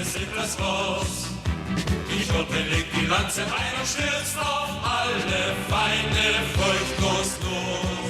es etwas groß. Die Truppe legt die Lanze ein und stürzt auf alle Feinde furchtlos los.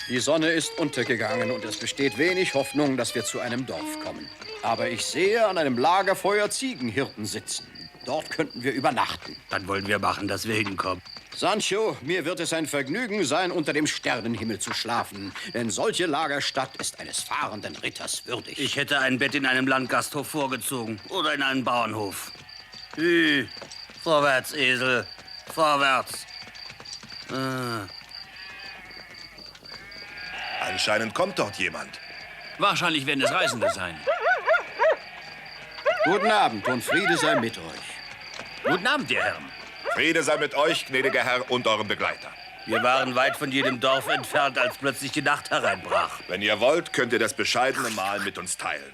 Die Sonne ist untergegangen und es besteht wenig Hoffnung, dass wir zu einem Dorf kommen. Aber ich sehe an einem Lagerfeuer Ziegenhirten sitzen. Dort könnten wir übernachten. Dann wollen wir machen, dass wir hinkommen. Sancho, mir wird es ein Vergnügen sein, unter dem Sternenhimmel zu schlafen. Denn solche Lagerstatt ist eines fahrenden Ritters würdig. Ich hätte ein Bett in einem Landgasthof vorgezogen oder in einem Bauernhof. Vorwärts, Esel. Vorwärts. Anscheinend kommt dort jemand. Wahrscheinlich werden es Reisende sein. Guten Abend und Friede sei mit euch. Guten Abend, ihr Herren. Friede sei mit euch, gnädiger Herr, und eurem Begleiter. Wir waren weit von jedem Dorf entfernt, als plötzlich die Nacht hereinbrach. Wenn ihr wollt, könnt ihr das bescheidene Mahl mit uns teilen.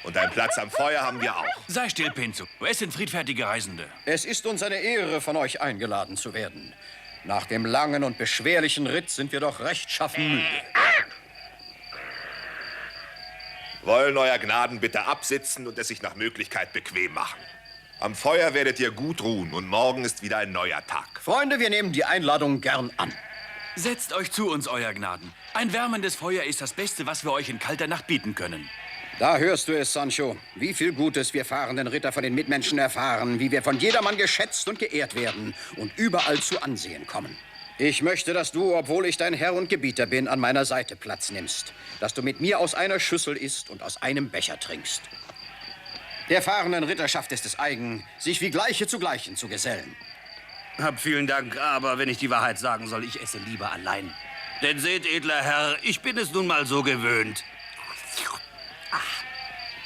Und einen Platz am Feuer haben wir auch. Sei still, Pinzo. Es sind friedfertige Reisende. Es ist uns eine Ehre, von euch eingeladen zu werden. Nach dem langen und beschwerlichen Ritt sind wir doch rechtschaffen müde. Wollen euer Gnaden bitte absitzen und es sich nach Möglichkeit bequem machen. Am Feuer werdet ihr gut ruhen und morgen ist wieder ein neuer Tag. Freunde, wir nehmen die Einladung gern an. Setzt euch zu uns, euer Gnaden. Ein wärmendes Feuer ist das Beste, was wir euch in kalter Nacht bieten können. Da hörst du es, Sancho. Wie viel Gutes wir fahrenden Ritter von den Mitmenschen erfahren, wie wir von jedermann geschätzt und geehrt werden und überall zu Ansehen kommen. Ich möchte, dass du, obwohl ich dein Herr und Gebieter bin, an meiner Seite Platz nimmst. Dass du mit mir aus einer Schüssel isst und aus einem Becher trinkst. Der fahrenden Ritterschaft ist es eigen, sich wie Gleiche zu Gleichen zu gesellen. Hab vielen Dank, aber wenn ich die Wahrheit sagen soll, ich esse lieber allein. Denn seht, edler Herr, ich bin es nun mal so gewöhnt.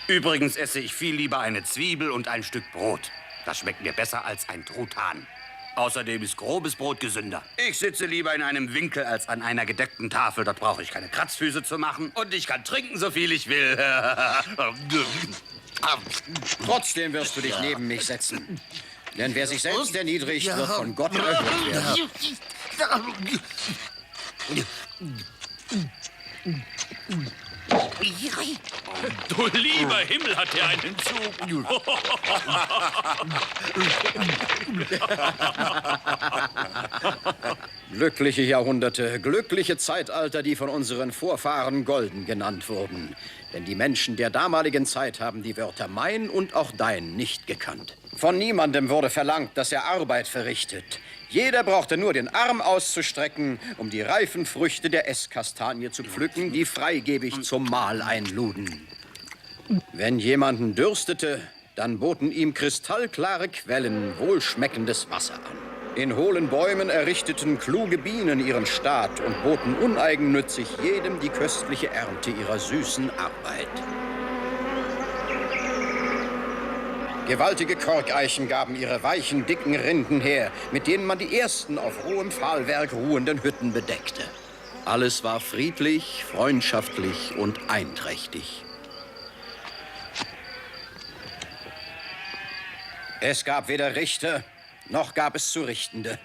Übrigens esse ich viel lieber eine Zwiebel und ein Stück Brot. Das schmeckt mir besser als ein Truthahn. Außerdem ist grobes Brot gesünder. Ich sitze lieber in einem Winkel als an einer gedeckten Tafel. Dort brauche ich keine Kratzfüße zu machen. Und ich kann trinken, so viel ich will. Trotzdem wirst du dich neben mich setzen. Denn wer sich selbst erniedrigt, wird von Gott erhöht werden. Du lieber Himmel, hat er einen Zug. Glückliche Jahrhunderte, glückliche Zeitalter, die von unseren Vorfahren golden genannt wurden. Denn die Menschen der damaligen Zeit haben die Wörter mein und auch dein nicht gekannt. Von niemandem wurde verlangt, dass er Arbeit verrichtet. Jeder brauchte nur den Arm auszustrecken, um die reifen Früchte der Esskastanie zu pflücken, die freigebig zum Mahl einluden. Wenn jemanden dürstete, dann boten ihm kristallklare Quellen wohlschmeckendes Wasser an. In hohlen Bäumen errichteten kluge Bienen ihren Staat und boten uneigennützig jedem die köstliche Ernte ihrer süßen Arbeit. Gewaltige Korkeichen gaben ihre weichen, dicken Rinden her, mit denen man die ersten auf rohem Pfahlwerk ruhenden Hütten bedeckte. Alles war friedlich, freundschaftlich und einträchtig. Es gab weder Richter, noch gab es zu Richtende.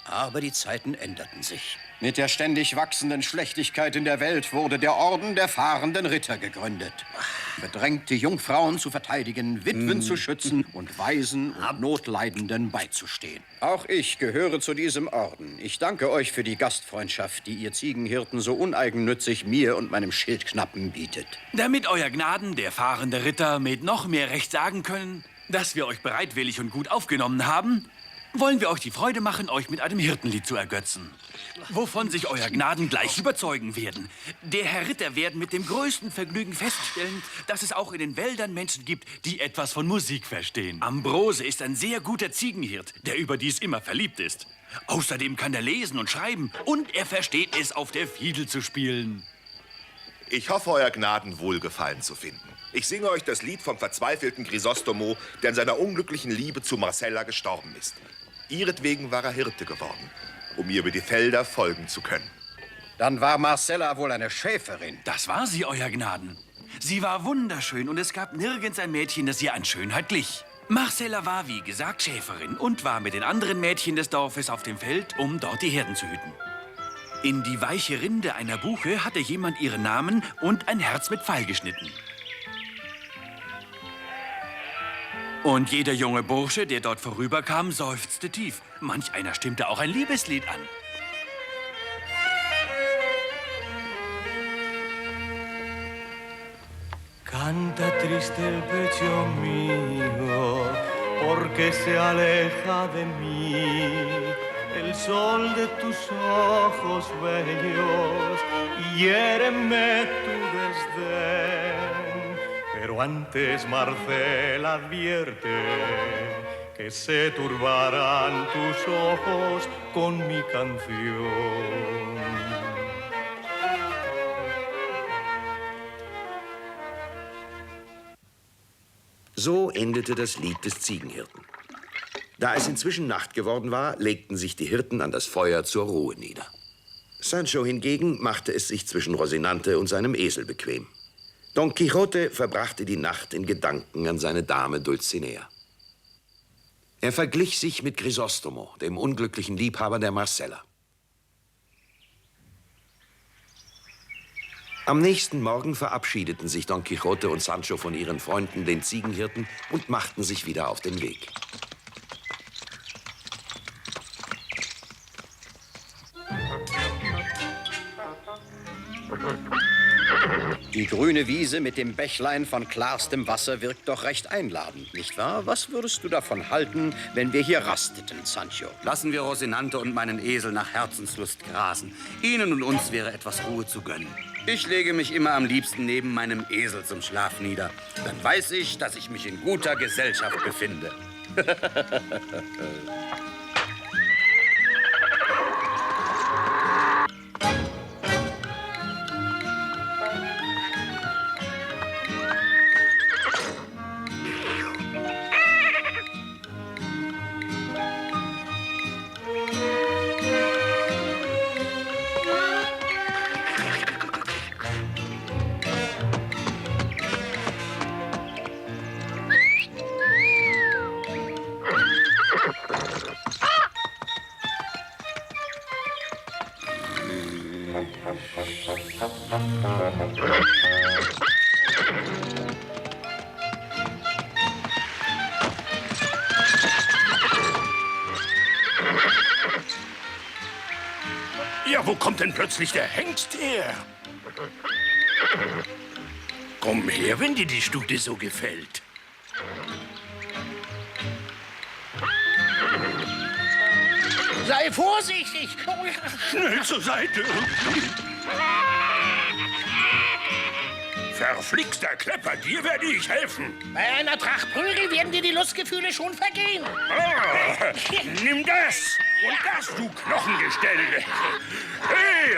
Aber die Zeiten änderten sich. Mit der ständig wachsenden Schlechtigkeit in der Welt wurde der Orden der fahrenden Ritter gegründet. Bedrängte Jungfrauen zu verteidigen, Witwen zu schützen und Waisen und Notleidenden beizustehen. Auch ich gehöre zu diesem Orden. Ich danke euch für die Gastfreundschaft, die ihr Ziegenhirten so uneigennützig mir und meinem Schildknappen bietet. Damit euer Gnaden, der fahrende Ritter, mit noch mehr Recht sagen können, dass wir euch bereitwillig und gut aufgenommen haben, wollen wir euch die Freude machen, euch mit einem Hirtenlied zu ergötzen, wovon sich euer Gnaden gleich überzeugen werden. Der Herr Ritter werden mit dem größten Vergnügen feststellen, dass es auch in den Wäldern Menschen gibt, die etwas von Musik verstehen. Ambrose ist ein sehr guter Ziegenhirt, der überdies immer verliebt ist. Außerdem kann er lesen und schreiben und er versteht es, auf der Fiedel zu spielen. Ich hoffe, euer Gnaden Wohlgefallen zu finden. Ich singe euch das Lied vom verzweifelten Chrysostomo, der in seiner unglücklichen Liebe zu Marcella gestorben ist. Ihretwegen war er Hirte geworden, um ihr über die Felder folgen zu können. Dann war Marcella wohl eine Schäferin. Das war sie, euer Gnaden. Sie war wunderschön und es gab nirgends ein Mädchen, das ihr an Schönheit glich. Marcella war, wie gesagt, Schäferin und war mit den anderen Mädchen des Dorfes auf dem Feld, um dort die Herden zu hüten. In die weiche Rinde einer Buche hatte jemand ihren Namen und ein Herz mit Pfeil geschnitten. Und jeder junge Bursche, der dort vorüberkam, seufzte tief. Manch einer stimmte auch ein Liebeslied an. Canta triste el pecho mío, porque se aleja de mí el sol de tus ojos bellos, y hiéreme tu desdén. Pero antes, Marcela, advierte que se turbarán tus ojos con mi canción. So endete das Lied des Ziegenhirten. Da es inzwischen Nacht geworden war, legten sich die Hirten an das Feuer zur Ruhe nieder. Sancho hingegen machte es sich zwischen Rosinante und seinem Esel bequem. Don Quixote verbrachte die Nacht in Gedanken an seine Dame Dulcinea. Er verglich sich mit Chrysostomo, dem unglücklichen Liebhaber der Marcella. Am nächsten Morgen verabschiedeten sich Don Quixote und Sancho von ihren Freunden, den Ziegenhirten, und machten sich wieder auf den Weg. Die grüne Wiese mit dem Bächlein von klarstem Wasser wirkt doch recht einladend, nicht wahr? Was würdest du davon halten, wenn wir hier rasteten, Sancho? Lassen wir Rosinante und meinen Esel nach Herzenslust grasen. Ihnen und uns wäre etwas Ruhe zu gönnen. Ich lege mich immer am liebsten neben meinem Esel zum Schlaf nieder. Dann weiß ich, dass ich mich in guter Gesellschaft befinde. Ja, wo kommt denn plötzlich der Hengst her? Komm her, wenn dir die Stute so gefällt. Sei vorsichtig! Schnell zur Seite. Verflixter Klepper, dir werde ich helfen. Bei einer Tracht Prügel werden dir die Lustgefühle schon vergehen. Ah, nimm das und das, du Knochengestell. Hey,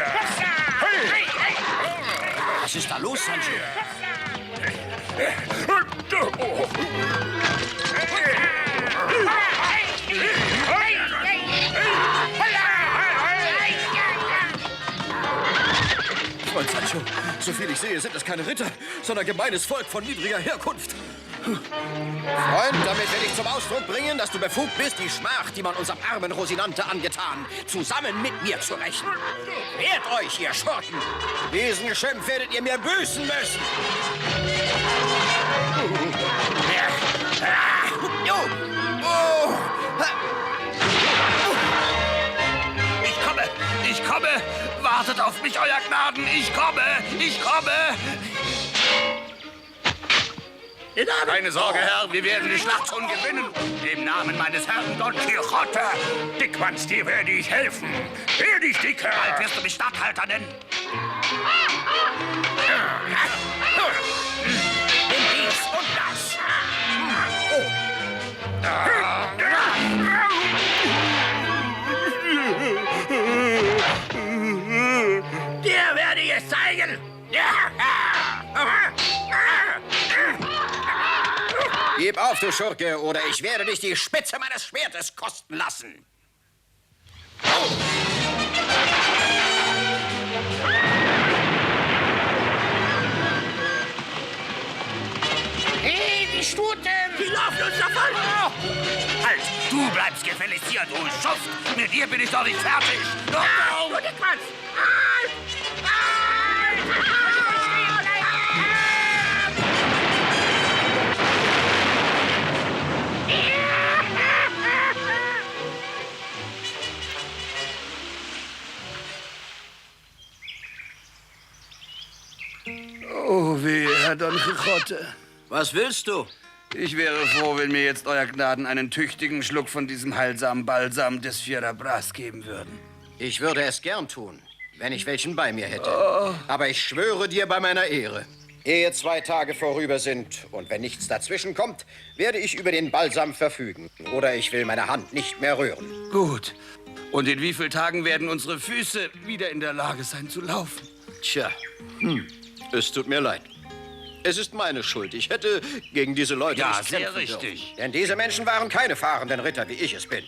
hey. Was ist da los, Sancho? Soviel ich sehe, sind es keine Ritter, sondern gemeines Volk von niedriger Herkunft. Freund, damit will ich zum Ausdruck bringen, dass du befugt bist, die Schmach, die man unserem armen Rosinante angetan, zusammen mit mir zu rächen. Wehrt euch, ihr Schurken! Diesen Schimpf werdet ihr mir büßen müssen! Ich komme! Wartet auf mich, Euer Gnaden! Ich komme! Ich komme! Keine Sorge, Herr, wir werden die Schlacht schon gewinnen. Im Namen meines Herrn Don Quixote. Dickwanst, dir werde ich helfen. Werde ich, Dicker. Bald wirst du mich Statthalter nennen. Nimm dies und das. Dir werde ich es zeigen. Gib auf, du Schurke, oder ich werde dich die Spitze meines Schwertes kosten lassen. Hey, die Stuten! Die laufen uns davon! Halt! Du bleibst gefälligst hier, du Schuft! Mit dir bin ich doch nicht fertig! Du Dickwanst! Halt! Halt! Oh, weh, Herr Don Quixote. Was willst du? Ich wäre froh, wenn mir jetzt Euer Gnaden einen tüchtigen Schluck von diesem heilsamen Balsam des Fierabras geben würden. Ich würde es gern tun, wenn ich welchen bei mir hätte. Aber ich schwöre dir bei meiner Ehre, ehe 2 Tage vorüber sind und wenn nichts dazwischen kommt, werde ich über den Balsam verfügen. Oder ich will meine Hand nicht mehr rühren. Gut. Und in wie vielen Tagen werden unsere Füße wieder in der Lage sein zu laufen? Tja, es tut mir leid. Es ist meine Schuld. Ich hätte gegen diese Leute Ja, nicht sehr kämpfen richtig. dürfen. Denn diese Menschen waren keine fahrenden Ritter, wie ich es bin.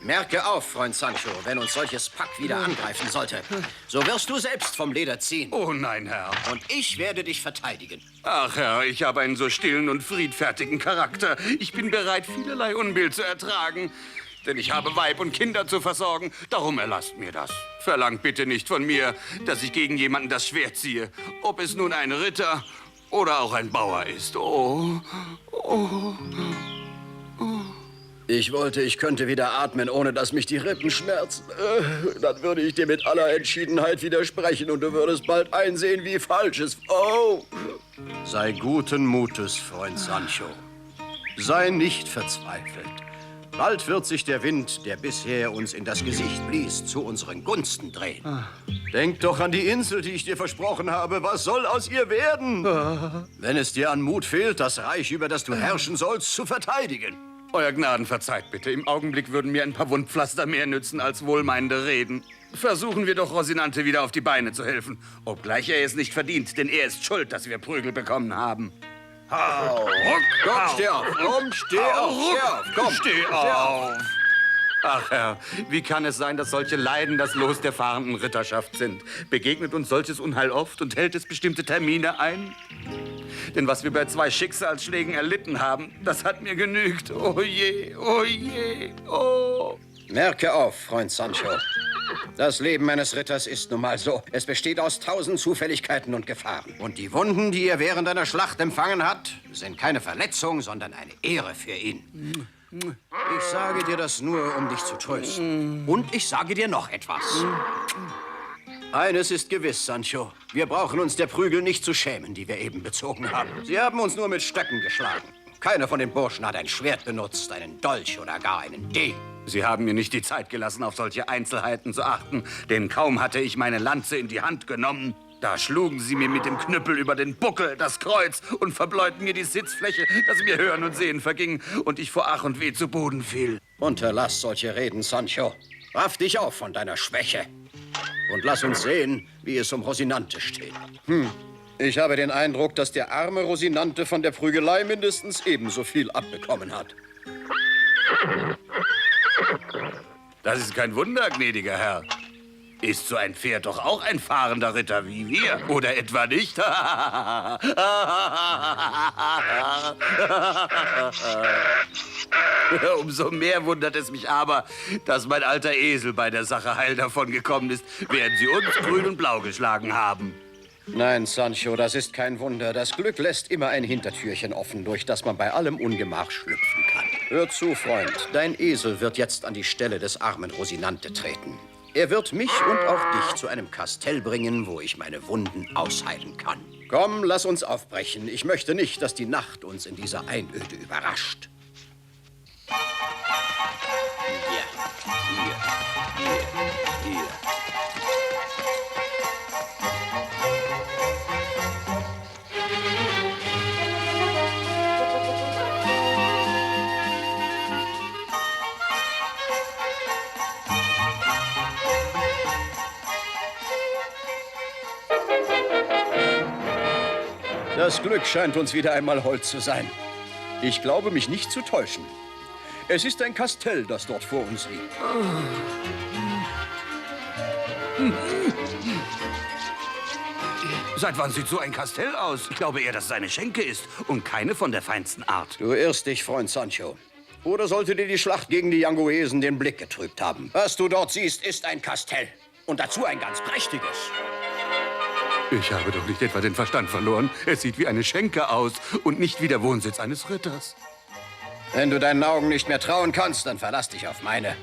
Merke auf, Freund Sancho, wenn uns solches Pack wieder angreifen sollte, so wirst du selbst vom Leder ziehen. Oh nein, Herr. Und ich werde dich verteidigen. Ach, Herr, ich habe einen so stillen und friedfertigen Charakter. Ich bin bereit, vielerlei Unbill zu ertragen. Denn ich habe Weib und Kinder zu versorgen. Darum erlasst mir das. Verlangt bitte nicht von mir, dass ich gegen jemanden das Schwert ziehe. Ob es nun ein Ritter oder auch ein Bauer ist. Oh, oh. Ich wollte, ich könnte wieder atmen, ohne dass mich die Rippen schmerzen. Dann würde ich dir mit aller Entschiedenheit widersprechen und du würdest bald einsehen, wie falsch es... Oh! Sei guten Mutes, Freund Sancho. Sei nicht verzweifelt. Bald wird sich der Wind, der bisher uns in das Gesicht blies, zu unseren Gunsten drehen. Denk doch an die Insel, die ich dir versprochen habe. Was soll aus ihr werden? Wenn es dir an Mut fehlt, das Reich, über das du herrschen sollst, zu verteidigen. Euer Gnaden, verzeiht bitte. Im Augenblick würden mir ein paar Wundpflaster mehr nützen als wohlmeinende Reden. Versuchen wir doch, Rosinante wieder auf die Beine zu helfen. Obgleich er es nicht verdient, denn er ist schuld, dass wir Prügel bekommen haben. Hau! Komm, steh auf! Komm, steh auf! Steh auf! Komm, Steh auf! Ach, Herr, wie kann es sein, dass solche Leiden das Los der fahrenden Ritterschaft sind? Begegnet uns solches Unheil oft und hält es bestimmte Termine ein? Denn was wir bei 2 Schicksalsschlägen erlitten haben, das hat mir genügt. Oh je, oh je, oh. Merke auf, Freund Sancho. Das Leben eines Ritters ist nun mal so. Es besteht aus 1000 Zufälligkeiten und Gefahren. Und die Wunden, die er während einer Schlacht empfangen hat, sind keine Verletzung, sondern eine Ehre für ihn. Ich sage dir das nur, um dich zu trösten. Und ich sage dir noch etwas. Eines ist gewiss, Sancho. Wir brauchen uns der Prügel nicht zu schämen, die wir eben bezogen haben. Sie haben uns nur mit Stöcken geschlagen. Keiner von den Burschen hat ein Schwert benutzt, einen Dolch oder gar einen Degen. Sie haben mir nicht die Zeit gelassen, auf solche Einzelheiten zu achten, denn kaum hatte ich meine Lanze in die Hand genommen, da schlugen sie mir mit dem Knüppel über den Buckel, das Kreuz und verbleuten mir die Sitzfläche, dass mir Hören und Sehen verging und ich vor Ach und Weh zu Boden fiel. Unterlass solche Reden, Sancho. Raff dich auf von deiner Schwäche. Und lass uns sehen, wie es um Rosinante steht. Ich habe den Eindruck, dass der arme Rosinante von der Prügelei mindestens ebenso viel abbekommen hat. Das ist kein Wunder, gnädiger Herr. Ist so ein Pferd doch auch ein fahrender Ritter wie wir? Oder etwa nicht? Umso mehr wundert es mich aber, dass mein alter Esel bei der Sache heil davon gekommen ist, während sie uns grün und blau geschlagen haben. Nein, Sancho, das ist kein Wunder. Das Glück lässt immer ein Hintertürchen offen, durch das man bei allem Ungemach schlüpfen kann. Hör zu, Freund. Dein Esel wird jetzt an die Stelle des armen Rosinante treten. Er wird mich und auch dich zu einem Kastell bringen, wo ich meine Wunden ausheilen kann. Komm, lass uns aufbrechen. Ich möchte nicht, dass die Nacht uns in dieser Einöde überrascht. Hier. Das Glück scheint uns wieder einmal hold zu sein. Ich glaube, mich nicht zu täuschen. Es ist ein Kastell, das dort vor uns liegt. Seit wann sieht so ein Kastell aus? Ich glaube eher, dass es eine Schenke ist und keine von der feinsten Art. Du irrst dich, Freund Sancho. Oder sollte dir die Schlacht gegen die Yangoesen den Blick getrübt haben? Was du dort siehst, ist ein Kastell. Und dazu ein ganz prächtiges. Ich habe doch nicht etwa den Verstand verloren. Es sieht wie eine Schenke aus und nicht wie der Wohnsitz eines Ritters. Wenn du deinen Augen nicht mehr trauen kannst, dann verlass dich auf meine.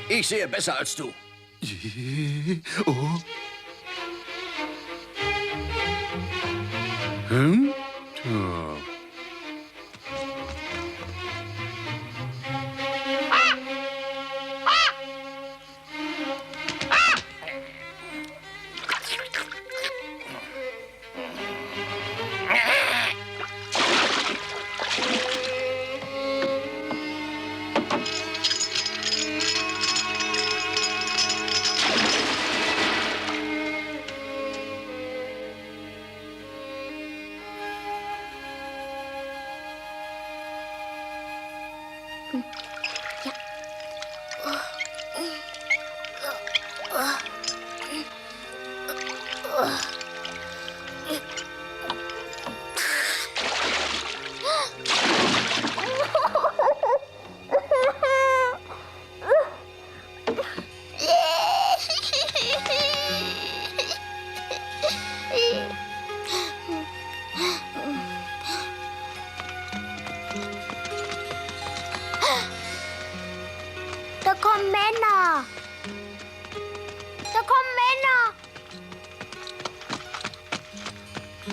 Ich sehe besser als du. Oh. Hm? Oh. Da kommen Männer. Da kommen Männer.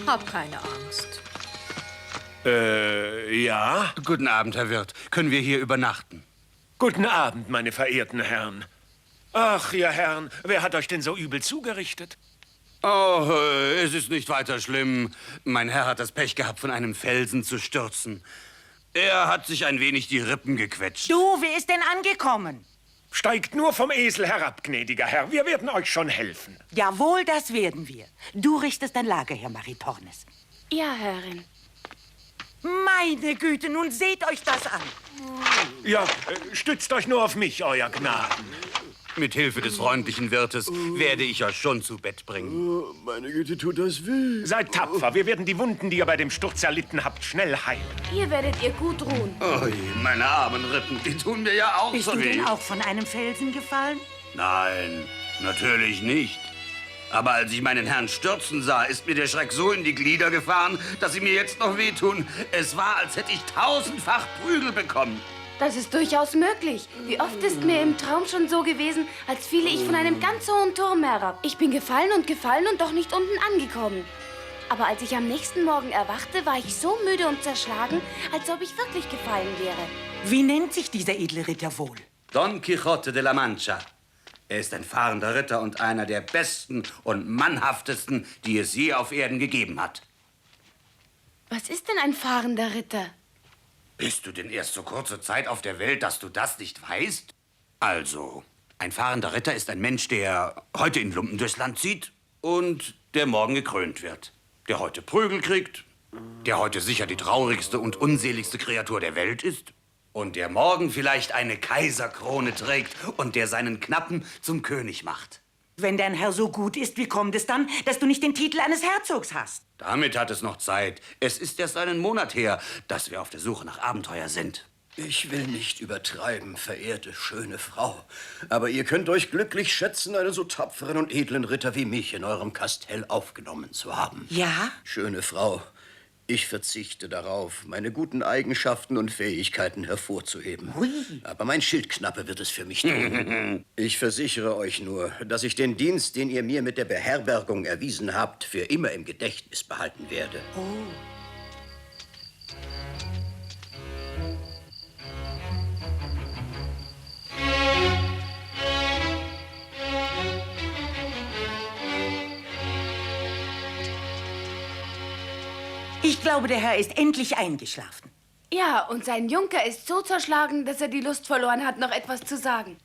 Hab keine Angst. Ja? Guten Abend, Herr Wirt. Können wir hier übernachten? Guten Abend, meine verehrten Herren. Ach, ihr Herren, wer hat euch denn so übel zugerichtet? Oh, es ist nicht weiter schlimm. Mein Herr hat das Pech gehabt, von einem Felsen zu stürzen. Er hat sich ein wenig die Rippen gequetscht. Du, wer ist denn angekommen? Steigt nur vom Esel herab, gnädiger Herr. Wir werden euch schon helfen. Jawohl, das werden wir. Du richtest dein Lager her, Maritornes. Ja, Herrin. Meine Güte, nun seht euch das an. Ja, stützt euch nur auf mich, euer Gnaden. Mit Hilfe des freundlichen Wirtes werde ich euch schon zu Bett bringen. Meine Güte, tut das weh. Seid tapfer. Wir werden die Wunden, die ihr bei dem Sturz erlitten habt, schnell heilen. Hier werdet ihr gut ruhen. Oh je, meine armen Rippen, die tun mir ja auch Bist so du weh. denn auch von einem Felsen gefallen? Nein, natürlich nicht. Aber als ich meinen Herrn stürzen sah, ist mir der Schreck so in die Glieder gefahren, dass sie mir jetzt noch wehtun. Es war, als hätte ich 1000-fach Prügel bekommen. Das ist durchaus möglich. Wie oft ist mir im Traum schon so gewesen, als fiele ich von einem ganz hohen Turm herab. Ich bin gefallen und doch nicht unten angekommen. Aber als ich am nächsten Morgen erwachte, war ich so müde und zerschlagen, als ob ich wirklich gefallen wäre. Wie nennt sich dieser edle Ritter wohl? Don Quixote de la Mancha. Er ist ein fahrender Ritter und einer der besten und mannhaftesten, die es je auf Erden gegeben hat. Was ist denn ein fahrender Ritter? Bist du denn erst so kurze Zeit auf der Welt, dass du das nicht weißt? Also, ein fahrender Ritter ist ein Mensch, der heute in Lumpen durchs Land zieht und der morgen gekrönt wird. Der heute Prügel kriegt, der heute sicher die traurigste und unseligste Kreatur der Welt ist und der morgen vielleicht eine Kaiserkrone trägt und der seinen Knappen zum König macht. Wenn dein Herr so gut ist, wie kommt es dann, dass du nicht den Titel eines Herzogs hast? Damit hat es noch Zeit. Es ist erst einen Monat her, dass wir auf der Suche nach Abenteuer sind. Ich will nicht übertreiben, verehrte, schöne Frau. Aber ihr könnt euch glücklich schätzen, einen so tapferen und edlen Ritter wie mich in eurem Kastell aufgenommen zu haben. Ja? Schöne Frau, ich verzichte darauf, meine guten Eigenschaften und Fähigkeiten hervorzuheben. Hui. Aber mein Schildknappe wird es für mich tun. Ich versichere euch nur, dass ich den Dienst, den ihr mir mit der Beherbergung erwiesen habt, für immer im Gedächtnis behalten werde. Oh. Ich glaube, der Herr ist endlich eingeschlafen. Ja, und sein Junker ist so zerschlagen, dass er die Lust verloren hat, noch etwas zu sagen.